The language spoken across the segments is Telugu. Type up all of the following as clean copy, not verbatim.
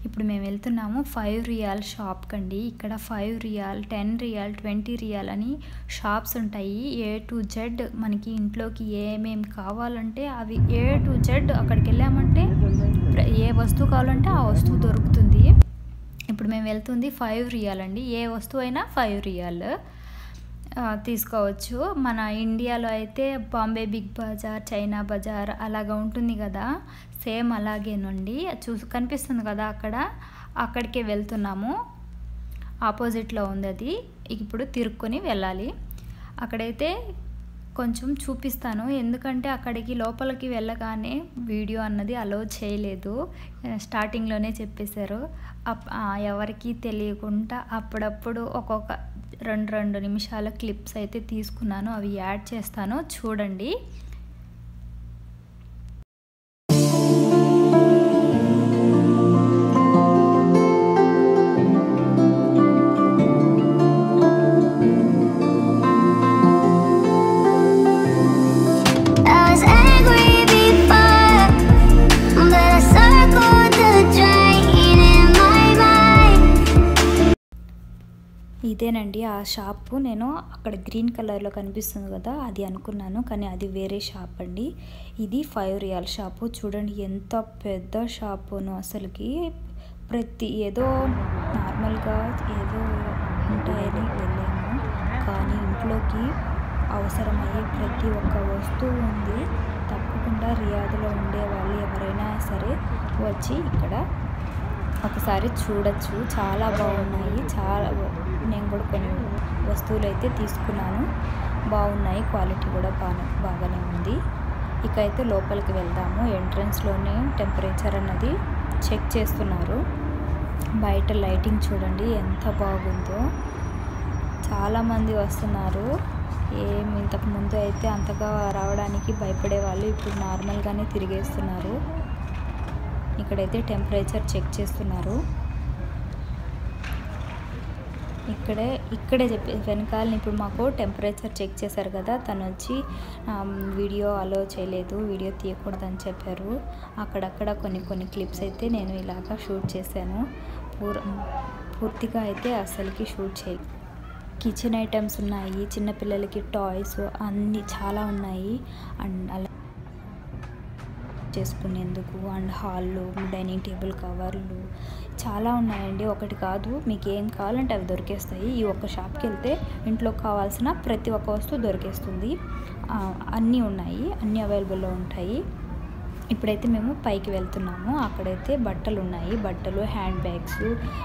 ఇప్పుడు మేము వెళ్తున్నాము 5 రియాల్ షాప్ కండి. ఇక్కడ 5 రియాల్, 10 రియాల్, 20 రియాల్ అని షాప్స్ ఉంటాయి. ఏ టు జెడ్ మనకి ఇంట్లోకి ఏమేమి కావాలంటే అవి ఏ టు జెడ్ అక్కడికి వెళ్ళామంటే ఏ వస్తువు కావాలంటే ఆ వస్తువు దొరుకుతుంది. ఇప్పుడు మేము వెళ్తుంది 5 రియాల్ అండి. ఏ వస్తువు అయినా 5 రియాల్ తీసుకోవచ్చు. మన ఇండియాలో అయితే బాంబే బిగ్ బజార్, చైనా బజార్ అలాగా ఉంటుంది కదా, సేమ్ అలాగేనండి. కనిపిస్తుంది కదా అక్కడికే వెళ్తున్నాము. ఆపోజిట్లో ఉంది అది. ఇప్పుడు తిరుక్కొని వెళ్ళాలి. అక్కడైతే కొంచెం చూపిస్తాను, ఎందుకంటే అక్కడికి లోపలికి వెళ్ళగానే వీడియో అన్నది అలో చేయలేదు. స్టార్టింగ్లోనే చెప్పేశారు. ఎవరికి తెలియకుండా అప్పుడప్పుడు ఒక్కొక్క 2 నిమిషాల క్లిప్స్ అయితే తీసుకున్నాను. అవి యాడ్ చేస్తాను, చూడండి. ఇదేనండి ఆ షాపు. నేను అక్కడ గ్రీన్ కలర్లో కనిపిస్తుంది కదా అది అనుకున్నాను, కానీ అది వేరే షాప్ అండి. ఇది 5 రియాల్ షాపు. చూడండి ఎంత పెద్ద షాపును. అసలుకి ఏదో నార్మల్గా ఏదో ఉంటాయని వెళ్ళాము, కానీ ఇంట్లోకి అవసరమయ్యే ప్రతి ఒక్క వస్తువు ఉంది. తప్పకుండా రియాద్లో ఉండే వాళ్ళు ఎవరైనా సరే వచ్చి ఇక్కడ ఒకసారి చూడొచ్చు. చాలా బాగున్నాయి. నేను కూడా కొన్ని వస్తువులు అయితే తీసుకున్నాను, బాగున్నాయి. క్వాలిటీ కూడా బాగానే ఉంది. ఇక అయితే లోపలికి వెళ్దాము. ఎంట్రన్స్లోనే టెంపరేచర్ అన్నది చెక్ చేస్తున్నారు. బయట లైటింగ్ చూడండి ఎంత బాగుందో. చాలామంది వస్తున్నారు. ఇంతకు ముందు అయితే అంతగా రావడానికి భయపడేవాళ్ళు, ఇప్పుడు నార్మల్గానే తిరిగేస్తున్నారు. ఇక్కడైతే టెంపరేచర్ చెక్ చేస్తున్నారు. ఇక్కడే వెనకాలని ఇప్పుడు మాకు టెంపరేచర్ చెక్ చేశారు కదా, తను వచ్చి వీడియో అలో చేయలేదు, వీడియో తీయకూడదని చెప్పారు. అక్కడక్కడ కొన్ని క్లిప్స్ అయితే నేను ఇలాగా షూట్ చేశాను. పూర్తిగా అయితే అసలుకి షూట్ చేయలేదు. కిచెన్ ఐటమ్స్ ఉన్నాయి, చిన్నపిల్లలకి టాయ్స్ అన్నీ చాలా ఉన్నాయి. అండ్ అలా చేసుకునేందుకు అండ్ హాల్లో డైనింగ్ టేబుల్ కవర్లు చాలా ఉన్నాయండి. ఒకటి కాదు, మీకు ఏం కావాలంటే అవి దొరికేస్తాయి. ఈ ఒక్క షాప్కి వెళ్తే ఇంట్లో కావాల్సిన ప్రతి ఒక్క వస్తువు దొరికేస్తుంది. అన్నీ ఉన్నాయి, అన్నీ అవైలబుల్లో ఉంటాయి. ఇప్పుడైతే మేము పైకి వెళ్తున్నాము. అక్కడైతే బట్టలు ఉన్నాయి. బట్టలు, hand bags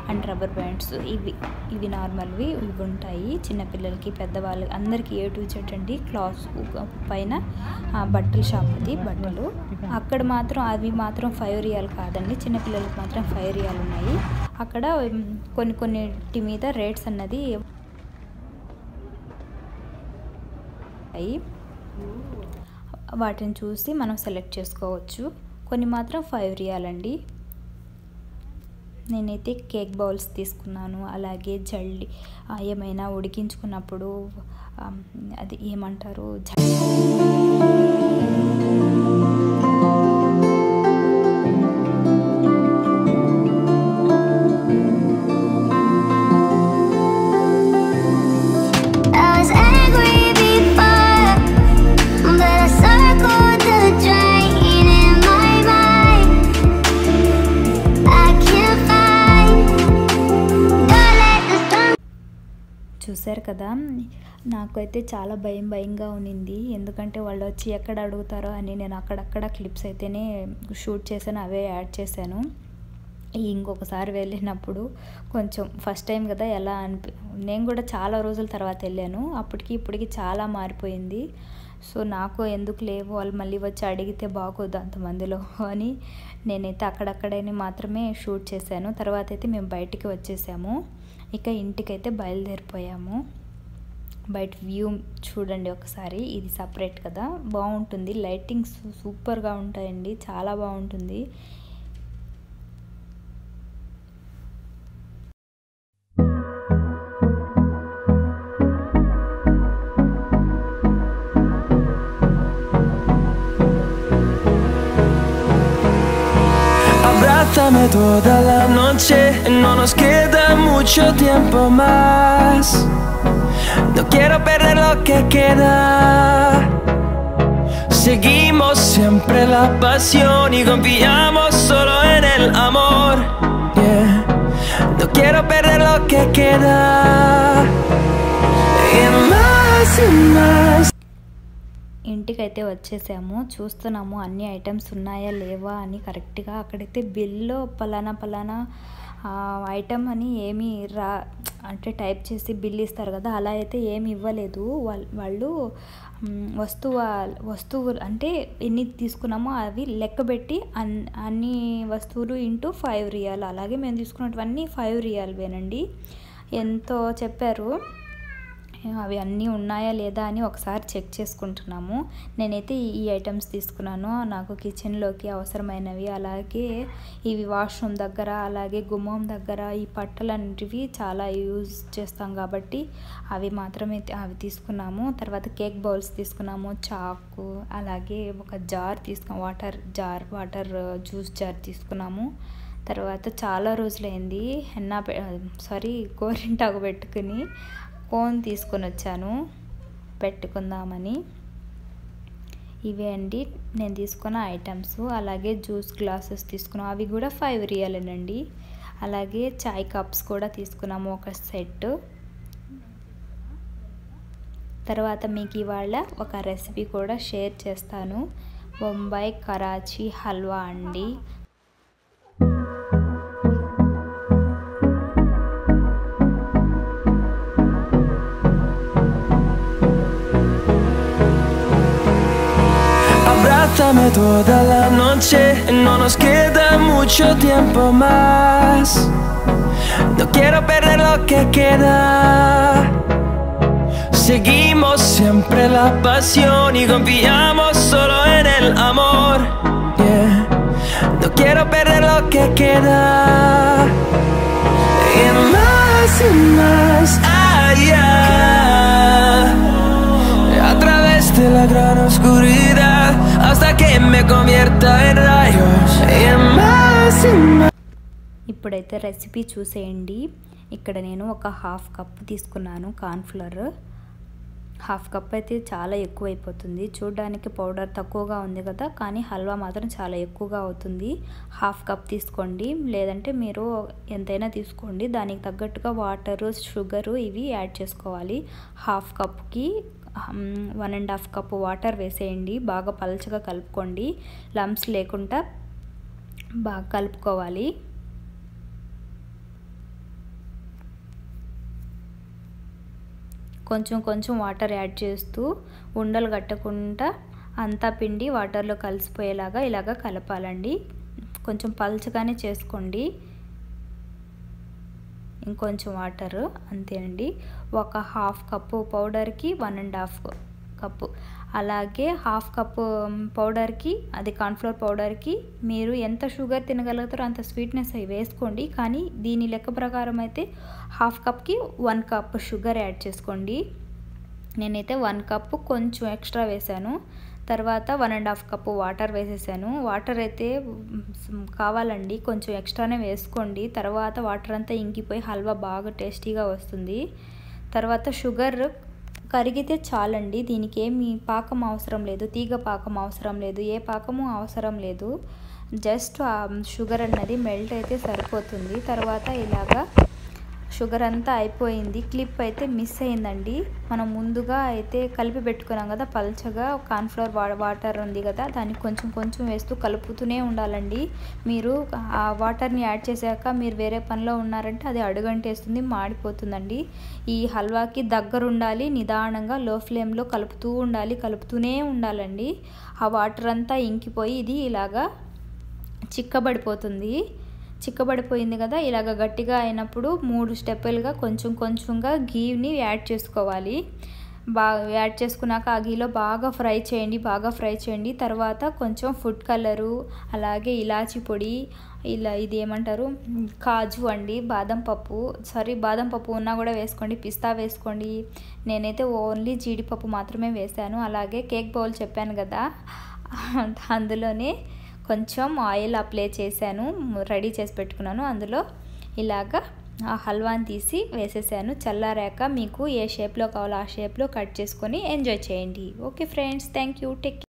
and rubber bands ఇవి నార్మల్వి ఇవి ఉంటాయి. చిన్నపిల్లలకి, పెద్దవాళ్ళకి అందరికీ ఏ టు జెడ్ అండి. క్లాత్స్ పైన బట్టల షాప్ అది. బట్టలు అక్కడ మాత్రం అవి మాత్రం 5 రియాల్ కాదండి, చిన్నపిల్లలకి మాత్రం 5 రియాల్ ఉన్నాయి. అక్కడ కొన్నిటి మీద రేట్స్ అన్నది వాటిని చూసి మనం సెలెక్ట్ చేసుకోవచ్చు. కొన్ని మాత్రం 5 రియాల్ అండి. నేనైతే కేక్ బౌల్స్ తీసుకున్నాను. అలాగే జల్లి ఏమైనా ఉడికించుకున్నప్పుడు అది ఏమంటారు చూశారు కదా. నాకైతే చాలా భయంగా ఉన్నింది, ఎందుకంటే వాళ్ళు వచ్చి ఎక్కడ అడుగుతారో అని. నేను అక్కడక్కడ క్లిప్స్ అయితేనే షూట్ చేశాను, అవే యాడ్ చేశాను. ఇంకొకసారి వెళ్ళినప్పుడు కొంచెం ఫస్ట్ టైం కదా, ఎలా నేను కూడా చాలా రోజుల తర్వాత వెళ్ళాను. అప్పటికి ఇప్పటికి చాలా మారిపోయింది. సో నాకు ఎందుకు లేవు, వాళ్ళు మళ్ళీ వచ్చి అడిగితే బాగోదు అంతమందిలో అని నేనైతే అక్కడక్కడనే మాత్రమే షూట్ చేశాను. తర్వాత అయితే మేము బయటికి వచ్చేసాము. ఇక ఇంటికైతే బయలుదేరిపోయాము. బయట వ్యూ చూడండి ఒకసారి. ఇది సపరేట్ కదా, బాగుంటుంది. లైటింగ్స్ సూపర్గా ఉంటాయండి, చాలా బాగుంటుంది. Abrázame toda la noche, no nos queda mucho tiempo más. No quiero perder lo que queda. Seguimos siempre la pasión y confiamos solo en el amor. Yeah. No quiero perder lo que queda. Y más. ఇంటికైతే వచ్చేసాము. చూస్తున్నాము అన్ని ఐటమ్స్ ఉన్నాయా లేవా అని కరెక్ట్గా. అక్కడైతే బిల్లో పలానా ఐటమ్ అని ఏమి అంటే టైప్ చేసి బిల్ ఇస్తారు కదా, అలా అయితే ఏమి ఇవ్వలేదు వాళ్ళు. వస్తువులు అంటే ఎన్ని తీసుకున్నామో అవి లెక్కబెట్టి అన్ని వస్తువులు ఇంటూ 5 రియాల్, అలాగే మేము తీసుకున్నటువన్నీ 5 రియాల్వేనండి. ఎంతో చెప్పారు. అవి అన్నీ ఉన్నాయా లేదా అని ఒకసారి చెక్ చేసుకుంటున్నాము. నేనైతే ఈ ఐటమ్స్ తీసుకున్నాను నాకు కిచెన్లోకి అవసరమైనవి. అలాగే ఇవి వాష్రూమ్ దగ్గర, అలాగే గుమ్మం దగ్గర ఈ పట్టలన్నిటివి చాలా యూజ్ చేస్తాం కాబట్టి అవి మాత్రమే అవి తీసుకున్నాము. తర్వాత కేక్ బౌల్స్ తీసుకున్నాము, చాకు, అలాగే ఒక జార్ తీసుకున్నాము, వాటర్ జ్యూస్ జార్ తీసుకున్నాము. తర్వాత చాలా రోజులైంది గోరింటాకు పెట్టుకుని కోన్ తీసుకొని వచ్చాను పెట్టుకుందామని. ఇవే అండి నేను తీసుకున్న ఐటమ్స్. అలాగే జ్యూస్ గ్లాసెస్ తీసుకున్నాం, అవి కూడా 5 రియాలేనండి. అలాగే చాయ్ కప్స్ కూడా తీసుకున్నాము ఒక సెట్. తర్వాత మీకు ఇవాళ ఒక రెసిపీ కూడా షేర్ చేస్తాను. బొంబాయి కరాచీ హల్వా అండి. Abrázame toda la noche, no nos queda mucho tiempo más. No quiero perder lo que queda. Seguimos siempre la pasión y confiamos solo en el amor. Yeah. No quiero perder lo que queda. Y más allá. A través de la gran oscuridad hasta que me convierta en rayos. Y más. ఇప్పుడైతే రెసిపీ చూసేయండి. ఇక్కడ నేను ఒక 1/2 కప్ తీసుకున్నాను కార్న్ఫ్లవర్. 1/2 కప్ అయితే చాలా ఎక్కువ అయిపోతుంది. చూడడానికి పౌడర్ తక్కువగా ఉంది కదా, కానీ హల్వా మాత్రం చాలా ఎక్కువగా అవుతుంది. 1/2 కప్ తీసుకోండి, లేదంటే మీరు ఎంతైనా తీసుకోండి. దానికి తగ్గట్టుగా వాటరు, షుగరు ఇవి యాడ్ చేసుకోవాలి. 1/2 కప్కి 1.5 కప్ వాటర్ వేసేయండి. బాగా పలచగా కలుపుకోండి, లంప్స్ లేకుండా బాగా కలుపుకోవాలి. కొంచెం వాటర్ యాడ్ చేస్తూ ఉండలు కట్టకుండా అంతా పిండి వాటర్లో కలిసిపోయేలాగా ఇలాగా కలపాలండి. కొంచెం పలచగానే చేసుకోండి. ఇంకొంచెం వాటర్ అంతేనండి. ఒక 1/2 కప్పు పౌడర్కి 1.5 కప్పు, అలాగే 1/2 కప్పు పౌడర్కి, అది కార్న్ఫ్లోర్ పౌడర్కి మీరు ఎంత షుగర్ తినగలుగుతారో అంత స్వీట్నెస్ అవి వేసుకోండి. కానీ దీని లెక్క ప్రకారం అయితే 1/2 కప్కి 1 కప్ షుగర్ యాడ్ చేసుకోండి. నేనైతే 1 కప్పు కొంచెం ఎక్స్ట్రా వేసాను. తర్వాత 1.5 కప్పు వాటర్ వేసేసాను. వాటర్ అయితే కావాలండి కొంచెం ఎక్స్ట్రానే వేసుకోండి. తర్వాత వాటర్ అంతా ఇంకిపోయి హల్వా బాగా టేస్టీగా వస్తుంది. తర్వాత షుగర్ కరిగితే చాలండి. దీనికి ఏమి పాకం అవసరం లేదు, తీగ పాకం అవసరం లేదు, ఏ పాకము అవసరం లేదు. జస్ట్ ఆ షుగర్ అన్నది మెల్ట్ అయితే సరిపోతుంది. తర్వాత ఇలాగా షుగర్ అంతా అయిపోయింది. క్లిప్ అయితే మిస్ అయిందండి. మనం ముందుగా అయితే కలిపి పెట్టుకున్నాం కదా పల్చగా, కార్న్ఫ్లవర్ వాటర్ ఉంది కదా, దాన్ని కొంచెం వేస్తూ కలుపుతూనే ఉండాలండి. మీరు ఆ వాటర్ని యాడ్ చేశాక మీరు వేరే పనిలో ఉన్నారంటే అది అడుగంటేస్తుంది, మాడిపోతుందండి. ఈ హల్వాకి దగ్గరుండాలి, నిదానంగా లో ఫ్లేమ్లో కలుపుతూనే ఉండాలండి. ఆ వాటర్ అంతా ఇంకిపోయి ఇది ఇలాగా చిక్కబడిపోయింది కదా. ఇలాగ గట్టిగా అయినప్పుడు 3 స్టెప్పులుగా కొంచెంగా గీని యాడ్ చేసుకోవాలి. యాడ్ చేసుకున్నాక ఆ గీలో బాగా ఫ్రై చేయండి. తర్వాత కొంచెం ఫుడ్ కలరు, అలాగే ఇలాచి పొడి, ఇది ఏమంటారు కాజు అండి, బాదం పప్పు ఉన్నా కూడా వేసుకోండి, పిస్తా వేసుకోండి. నేనైతే ఓన్లీ జీడిపప్పు మాత్రమే వేసాను. అలాగే కేక్ బౌల్ చెప్పాను కదా, అందులోనే కొంచెం ఆయిల్ అప్లై చేశాను, రెడీ చేసి పెట్టుకున్నాను. అందులో ఇలాగా ఆ హల్వాని తీసి వేసేసాను. చల్లారాక మీకు ఏ షేప్లో కావాలో ఆ షేప్లో కట్ చేసుకొని ఎంజాయ్ చేయండి. Okay friends, thank you, take care.